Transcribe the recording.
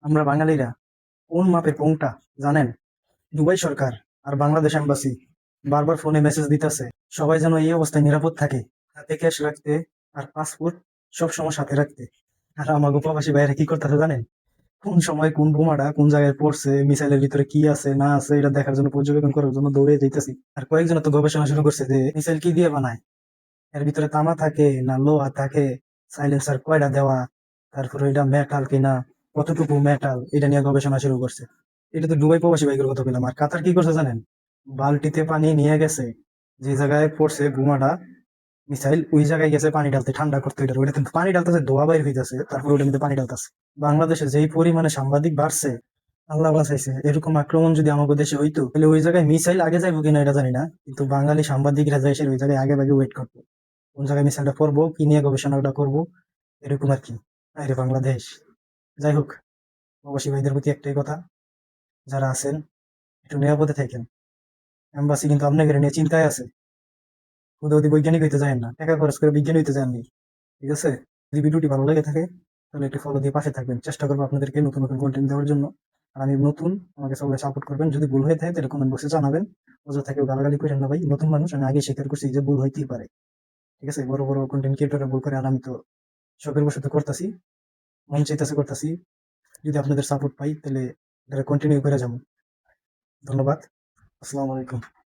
আমরা বাঙালিরা কোন মাপের কোনটা জানেন? দুবাই সরকার আর বাংলাদেশ এম্বাসি বারবার ফোনে মেসেজ দিতেছে সবাই যেন এই অবস্থায় নিরাপদ থাকে, হাতে ক্যাশ রাখতে আর পাসপোর্ট সব সময় সাথে রাখতে। আর আমাগো প্রবাসী বাইরে কি করতেছে জানেন? কোন সময় কোন বোমাটা কোন জায়গায় পড়ছে, মিসাইলের ভিতরে কি আছে না আছে এটা দেখার জন্য, পর্যবেক্ষণ করার জন্য দৌড়ে যাইতেছি। আর কয়েকজন তো গবেষণা শুরু করছে যে মিসাইল কি দিয়ে বানায়, এর ভিতরে তামা থাকে না লোহা থাকে, সাইলেন্সার কয়টা দেওয়া, তারপরে এটা মেটাল কিনা, কতটুকু মেটাল, এটা নিয়ে গবেষণা শুরু করছে। এটা তো দুবাই প্রবাসী বাইকের কথা বললাম। আর কাতার কি করছে জানেন? বালতিতে পানি নিয়ে গেছে, যে জায়গায় পড়ছে বোমাটা মিসাইল ওই জায়গায় গেছে পানি ঢালতে, ঠান্ডা করতে। ওইটা কিন্তু পানি ঢালতেছে, ধোয়া বাইর হইতেছে, তারপর ওইটা কিন্তু পানি ঢালতেছে। বাংলাদেশে যেই পরিমাণে সাংবাদিক বাড়ছে, আল্লাহ বাঁচাইছে, এরকম আক্রমণ যদি আমাদের দেশে হইতো তাহলে ওই জায়গায় মিসাইল আগে যাইবো কিনা এটা জানি না, কিন্তু বাঙালি সাংবাদিকরা যায় এসে ওই জায়গায় আগে ভাগে ওয়েট করতো কোন জায়গায় মিসাইলটা করবো, কি নিয়ে গবেষণাটা করবো, এরকম আর কি। আরে বাংলাদেশ! যাই হোক, প্রবাসী ভাইদের প্রতি একটাই কথা, যারা আছেন একটু নিরাপদে থাকেন। এম্বাসি কিন্তু আপনাদের নিয়ে চিন্তায় আছে। হুদাহুদি বৈজ্ঞানিক হইতে যায় না, টাকা খরচ করে বিজ্ঞানী হইতে যাননি। ঠিক আছে? যদি ভিডিওটি ভালো লেগে থাকে তাহলে একটু ফলো দিয়ে পাশে থাকবেন। চেষ্টা করবো আপনাদেরকে নতুন নতুন কন্টেন্ট দেওয়ার জন্য। আর আমি নতুন, আমাকে সবাই সাপোর্ট করবেন। যদি ভুল হয়ে থাকে তাহলে কমেন্ট বক্সে জানাবেন। অযথা কেউ গালাগালি করেন না ভাই, নতুন মানুষ, আমি আগে স্বীকার করছি যে ভুল হইতেই পারে। ঠিক আছে? বড় বড় কন্টেন্ট ক্রিয়েটররা ভুল করে, আর আমি তো শখের বশত করতেছি, মন চাইতেছে করতেছি। যদি আপনাদের সাপোর্ট পাই তাহলে এটা কন্টিনিউ করে যাবো। ধন্যবাদ। আসসালামু আলাইকুম।